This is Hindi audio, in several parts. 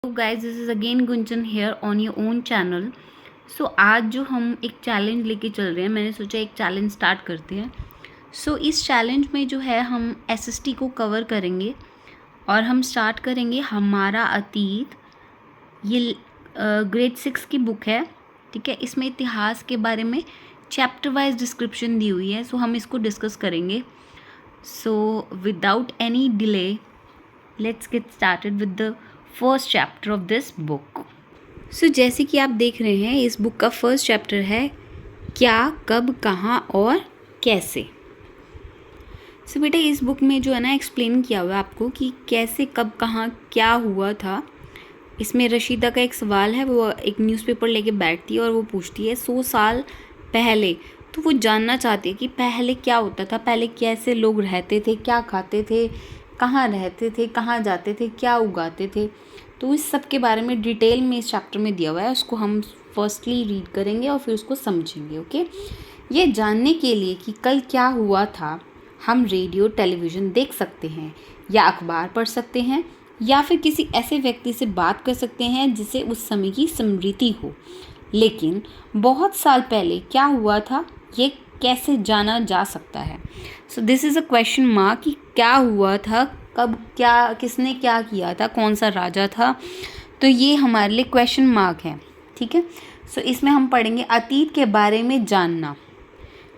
Guys, this is again Gunjan here on your own channel. So आज जो हम एक चैलेंज लेके चल रहे हैं, मैंने सोचा एक चैलेंज स्टार्ट करते हैं। सो इस चैलेंज में जो है हम एसएसटी को कवर करेंगे और हम स्टार्ट करेंगे हमारा अतीत। ये ग्रेड 6 की बुक है, ठीक है। इसमें इतिहास के बारे में चैप्टर वाइज डिस्क्रिप्शन दी हुई है, सो हम इसको डिस्कस करेंगे। So without any delay let's get started with the first chapter of this book. So जैसे कि आप देख रहे हैं, इस बुक का फर्स्ट चैप्टर है क्या, कब, कहाँ और कैसे। सो बेटा, इस बुक में जो है ना एक्सप्लेन किया हुआ है आपको कि कैसे, कब, कहाँ, क्या हुआ था। इसमें रशीदा का एक सवाल है, वो एक न्यूज़पेपर लेके बैठती है और वो पूछती है 100 साल पहले। तो वो जानना चाहती है कि पहले क्या होता था, पहले कैसे लोग रहते थे, क्या खाते थे, कहाँ रहते थे, कहाँ जाते थे, क्या उगाते थे। तो इस सब के बारे में डिटेल में इस चैप्टर में दिया हुआ है। उसको हम फर्स्टली रीड करेंगे और फिर उसको समझेंगे। ओके, ये जानने के लिए कि कल क्या हुआ था, हम रेडियो टेलीविज़न देख सकते हैं या अखबार पढ़ सकते हैं या फिर किसी ऐसे व्यक्ति से बात कर सकते हैं जिसे उस समय की स्मृति हो। लेकिन बहुत साल पहले क्या हुआ था, ये कैसे जाना जा सकता है। So this is a question mark कि क्या हुआ था, कब, क्या, किसने क्या किया था, कौन सा राजा था। तो ये हमारे लिए क्वेश्चन मार्क है, ठीक है। सो इसमें हम पढ़ेंगे अतीत के बारे में जानना।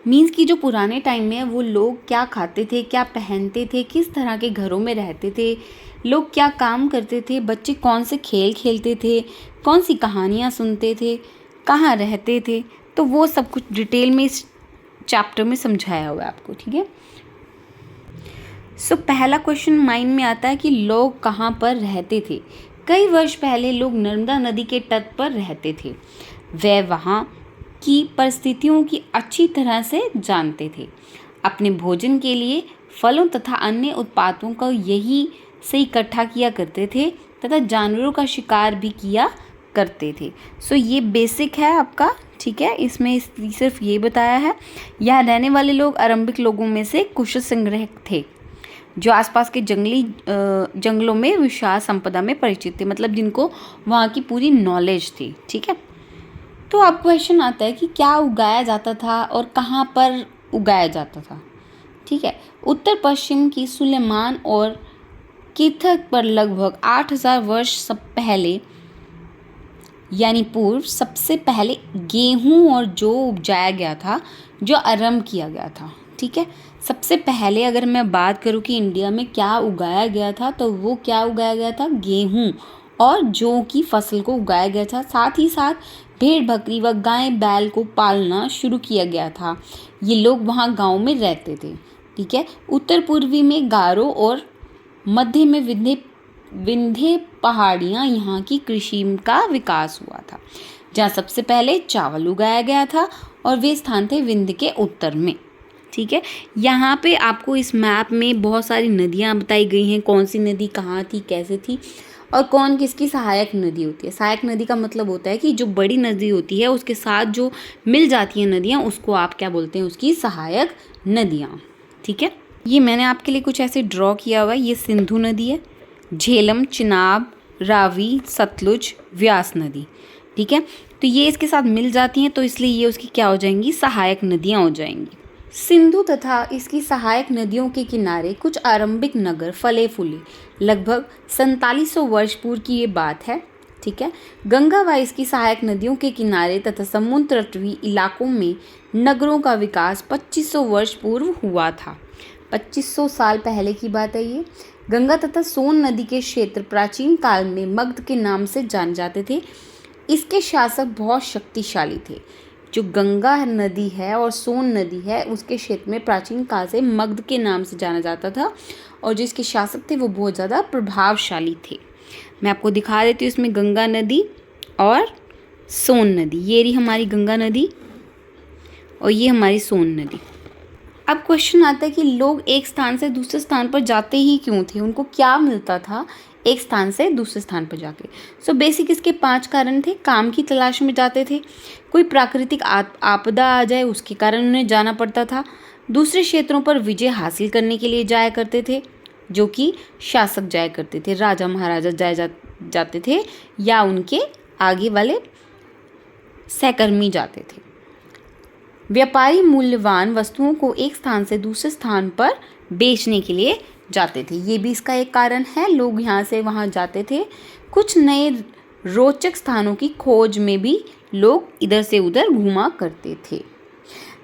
मीन्स कि जो पुराने टाइम में है वो लोग क्या खाते थे, क्या पहनते थे, किस तरह के घरों में रहते थे, लोग क्या काम करते थे, बच्चे कौन से खेल खेलते थे, कौन सी कहानियाँ सुनते थे, कहाँ रहते थे। तो वो सब कुछ डिटेल में इस चैप्टर में समझाया हुआ है आपको, ठीक है। सो पहला क्वेश्चन माइंड में आता है कि लोग कहाँ पर रहते थे। कई वर्ष पहले लोग नर्मदा नदी के तट पर रहते थे। वे वहाँ की परिस्थितियों की अच्छी तरह से जानते थे। अपने भोजन के लिए फलों तथा अन्य उत्पादों को यही से इकट्ठा किया करते थे तथा जानवरों का शिकार भी किया करते थे। सो ये बेसिक है आपका, ठीक है। इसमें सिर्फ ये बताया है। यहाँ रहने वाले लोग आरंभिक लोगों में से कुशल संग्राहक थे जो आसपास के जंगलों में विशाल संपदा में परिचित थे, मतलब जिनको वहाँ की पूरी नॉलेज थी, ठीक है। तो अब क्वेश्चन आता है कि क्या उगाया जाता था और कहाँ पर उगाया जाता था, ठीक है। उत्तर पश्चिम की सुलेमान और किथक पर लगभग 8000 वर्ष सब पहले यानी पूर्व सबसे पहले गेहूं और जौ उपजाया गया था, जो आरंभ किया गया था, ठीक है। सबसे पहले अगर मैं बात करूं कि इंडिया में क्या उगाया गया था, तो वो क्या उगाया गया था, गेहूं और जौ की फसल को उगाया गया था। साथ ही साथ भेड़ बकरी व गाय बैल को पालना शुरू किया गया था। ये लोग वहाँ गाँव में रहते थे, ठीक है। उत्तर पूर्वी में गारो और मध्य में विंध्य पहाड़ियाँ यहाँ की कृषि का विकास हुआ था, जहाँ सबसे पहले चावल उगाया गया था और वे स्थान थे विंध्य के उत्तर में, ठीक है। यहाँ पे आपको इस मैप में बहुत सारी नदियाँ बताई गई हैं, कौन सी नदी कहाँ थी, कैसे थी और कौन किसकी सहायक नदी होती है। सहायक नदी का मतलब होता है कि जो बड़ी नदी होती है उसके साथ जो मिल जाती हैं नदियाँ, उसको आप क्या बोलते हैं, उसकी सहायक नदियाँ, ठीक है। ये मैंने आपके लिए कुछ ऐसे ड्रॉ किया हुआ है। ये सिंधु नदी है, झेलम, चिनाब, रावी, सतलुज, व्यास नदी, ठीक है। तो ये इसके साथ मिल जाती हैं, तो इसलिए ये उसकी क्या हो जाएंगी, सहायक नदियाँ हो जाएंगी। सिंधु तथा इसकी सहायक नदियों के किनारे कुछ आरंभिक नगर फले फूले। लगभग 4700 वर्ष पूर्व की ये बात है, ठीक है। गंगा व इसकी सहायक नदियों के किनारे तथा समुद्र तटीय इलाकों में नगरों का विकास 2500 वर्ष पूर्व हुआ था। 2500 साल पहले की बात है ये। गंगा तथा सोन नदी के क्षेत्र प्राचीन काल में मगध के नाम से जाने जाते थे। इसके शासक बहुत शक्तिशाली थे। जो गंगा नदी है और सोन नदी है, उसके क्षेत्र में प्राचीन काल से मगध के नाम से जाना जाता था और जो इसके शासक थे वो बहुत ज़्यादा प्रभावशाली थे। मैं आपको दिखा देती हूँ इसमें गंगा नदी और सोन नदी। ये रही हमारी गंगा नदी और ये हमारी सोन नदी। अब क्वेश्चन आता है कि लोग एक स्थान से दूसरे स्थान पर जाते ही क्यों थे, उनको क्या मिलता था एक स्थान से दूसरे स्थान पर जाके। सो बेसिक इसके 5 कारण थे। काम की तलाश में जाते थे, कोई प्राकृतिक आपदा आ जाए उसके कारण उन्हें जाना पड़ता था, दूसरे क्षेत्रों पर विजय हासिल करने के लिए जाया करते थे, जो कि शासक जाया करते थे, राजा महाराजा जाते थे या उनके आगे वाले सहकर्मी जाते थे। व्यापारी मूल्यवान वस्तुओं को एक स्थान से दूसरे स्थान पर बेचने के लिए जाते थे। ये भी इसका एक कारण है, लोग यहाँ से वहाँ जाते थे। कुछ नए रोचक स्थानों की खोज में भी लोग इधर से उधर घूमा करते थे।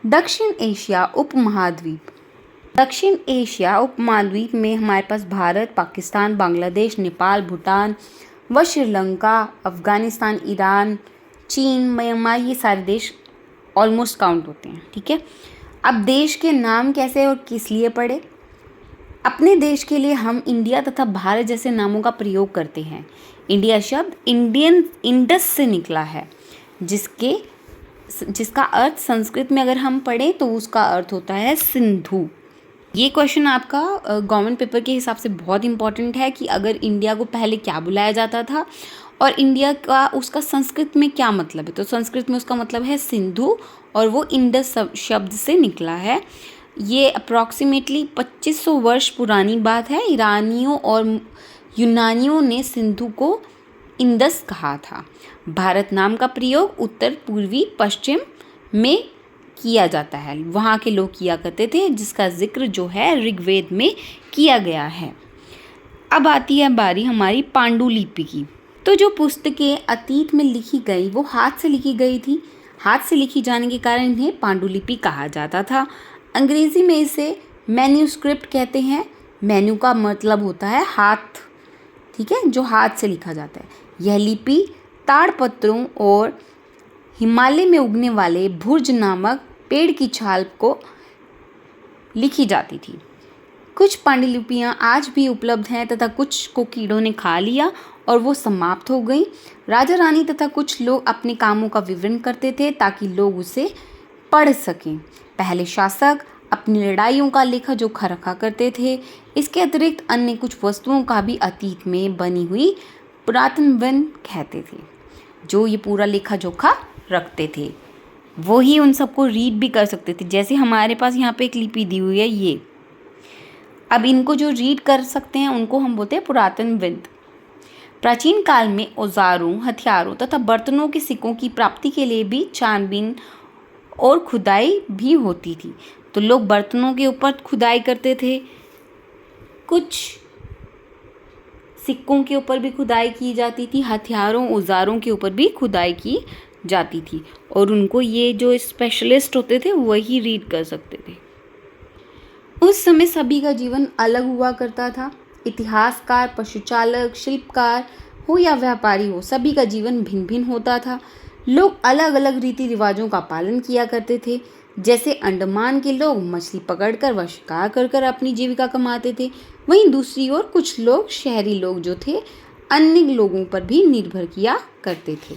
दक्षिण एशिया उपमहाद्वीप। दक्षिण एशिया उपमहाद्वीप में हमारे पास भारत, पाकिस्तान, बांग्लादेश, नेपाल, भूटान व श्रीलंका, अफगानिस्तान, ईरान, चीन, म्यांमार, ये सारे देश ऑलमोस्ट काउंट होते हैं। ठीक है, अब देश के नाम कैसे और किस लिए पड़े? अपने देश के लिए हम इंडिया तथा भारत जैसे नामों का प्रयोग करते हैं। इंडिया शब्द इंडियन इंडस से निकला है, जिसका अर्थ संस्कृत में अगर हम पढ़ें तो उसका अर्थ होता है सिंधु। ये क्वेश्चन आपका गवर्नमेंट पेपर के हिसाब से बहुत इंपॉर्टेंट है कि अगर इंडिया को पहले क्या बुलाया जाता था और इंडिया का उसका संस्कृत में क्या मतलब है। तो संस्कृत में उसका मतलब है सिंधु और वो इंडस शब्द से निकला है। ये अप्रॉक्सीमेटली 2500 वर्ष पुरानी बात है। ईरानियों और यूनानियों ने सिंधु को इंडस कहा था। भारत नाम का प्रयोग उत्तर, पूर्वी, पश्चिम में किया जाता है, वहाँ के लोग किया करते थे, जिसका जिक्र जो है ऋग्वेद में किया गया है। अब आती है बारी हमारी पांडुलिपि की। तो जो पुस्तकें अतीत में लिखी गई वो हाथ से लिखी गई थी। हाथ से लिखी जाने के कारण इन्हें पांडुलिपि कहा जाता था। अंग्रेजी में इसे मैन्यूस्क्रिप्ट कहते हैं। मैन्यू का मतलब होता है हाथ, ठीक है, जो हाथ से लिखा जाता है। यह लिपि ताड़पत्रों और हिमालय में उगने वाले भुर्ज नामक पेड़ की छाल को लिखी जाती थी। कुछ पांडुलिपियाँ आज भी उपलब्ध हैं तथा कुछ को कीड़ों ने खा लिया और वो समाप्त हो गई। राजा रानी तथा कुछ लोग अपने कामों का विवरण करते थे ताकि लोग उसे पढ़ सकें। पहले शासक अपनी लड़ाइयों का लेखा जोखा रखा करते थे। इसके अतिरिक्त अन्य कुछ वस्तुओं का भी अतीत में बनी हुई पुरातन वन कहते थे, जो ये पूरा लेखा जोखा रखते थे। वो ही उन सबको रीड भी कर सकते थे। जैसे हमारे पास यहाँ पे एक लिपि दी हुई है ये, अब इनको जो रीड कर सकते हैं उनको हम बोलते हैं पुरातन विद। प्राचीन काल में औजारों, हथियारों तथा बर्तनों के सिक्कों की प्राप्ति के लिए भी छानबीन और खुदाई भी होती थी। तो लोग बर्तनों के ऊपर खुदाई करते थे, कुछ सिक्कों के ऊपर भी खुदाई की जाती थी, हथियारों, औजारों के ऊपर भी खुदाई की जाती थी और उनको ये जो स्पेशलिस्ट होते थे वही रीड कर सकते थे। उस समय सभी का जीवन अलग हुआ करता था। इतिहासकार, पशुचालक, शिल्पकार हो या व्यापारी हो, सभी का जीवन भिन्न भिन्न होता था। लोग अलग अलग रीति रिवाजों का पालन किया करते थे। जैसे अंडमान के लोग मछली पकड़कर व शिकार कर कर अपनी जीविका कमाते थे, वहीं दूसरी ओर कुछ लोग, शहरी लोग जो थे, अन्य लोगों पर भी निर्भर किया करते थे।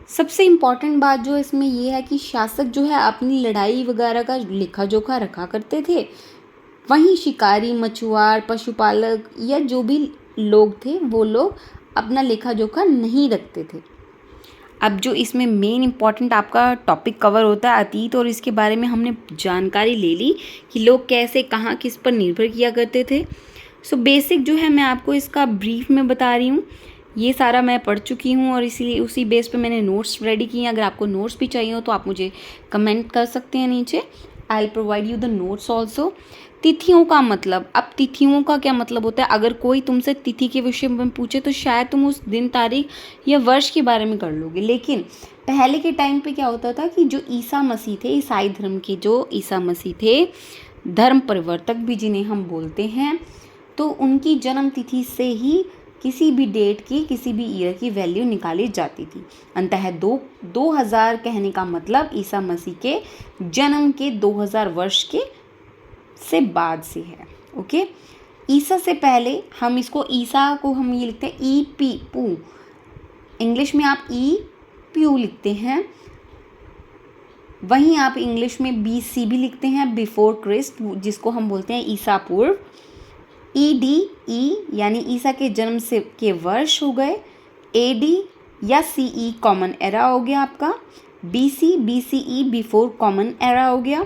सबसे इम्पॉर्टेंट बात जो इसमें ये है कि शासक जो है अपनी लड़ाई वगैरह का लेखा जोखा रखा करते थे, वहीं शिकारी, मछुआर, पशुपालक या जो भी लोग थे वो लोग अपना लेखा जोखा नहीं रखते थे। अब जो इसमें मेन इम्पॉर्टेंट आपका टॉपिक कवर होता है अतीत, और इसके बारे में हमने जानकारी ले ली कि लोग कैसे, कहाँ, किस पर निर्भर किया करते थे। सो बेसिक जो है मैं आपको इसका ब्रीफ में बता रही हूँ। ये सारा मैं पढ़ चुकी हूँ और इसीलिए उसी बेस पे मैंने नोट्स रेडी किए हैं। अगर आपको नोट्स भी चाहिए हो तो आप मुझे कमेंट कर सकते हैं नीचे। I will provide you the notes also. तिथियों का मतलब, अब तिथियों का क्या मतलब होता है? अगर कोई तुमसे तिथि के विषय में पूछे तो शायद तुम उस दिन, तारीख या वर्ष के बारे में कर लोगे, लेकिन पहले के टाइम पे क्या होता था कि जो ईसा मसीह थे, ईसाई धर्म के जो ईसा मसीह थे, धर्म परिवर्तक भी जिन्हें हम बोलते हैं, तो उनकी जन्म तिथि से ही किसी भी डेट की, किसी भी ईयर की वैल्यू निकाली जाती थी। अंततः 2000 कहने का मतलब ईसा मसीह के जन्म के 2000 वर्ष के से बाद से है। ओके, ईसा से पहले हम इसको, ईसा को हम ये लिखते हैं ई पी पू, इंग्लिश में आप ई प्यू लिखते हैं, वहीं आप इंग्लिश में BC भी लिखते हैं, बिफोर क्रिस्ट, जिसको हम बोलते हैं ईसा पूर्व। EDE यानी ईसा के जन्म से के वर्ष हो गए। AD या CE कॉमन एरा हो गया आपका। BCE बिफोर कॉमन एरा हो गया।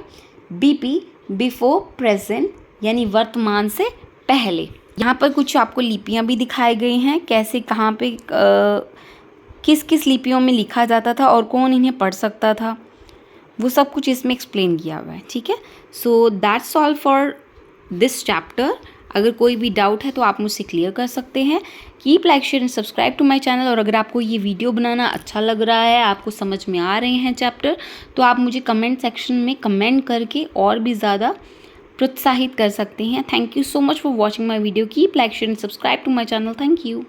BP बिफोर प्रेजेंट यानी वर्तमान से पहले। यहाँ पर कुछ आपको लिपियाँ भी दिखाए गए हैं, कैसे कहाँ पे किस किस लिपियों में लिखा जाता था और कौन इन्हें पढ़ सकता था, वो सब कुछ इसमें एक्सप्लेन किया हुआ है। ठीक है, so that's all for this chapter. अगर कोई भी डाउट है तो आप मुझसे क्लियर कर सकते हैं। Keep like share and subscribe to my channel. और अगर आपको ये वीडियो बनाना अच्छा लग रहा है, आपको समझ में आ रहे हैं चैप्टर, तो आप मुझे कमेंट सेक्शन में कमेंट करके और भी ज़्यादा प्रोत्साहित कर सकते हैं। Thank you so much for watching my video. Keep like share and subscribe to my channel. Thank you.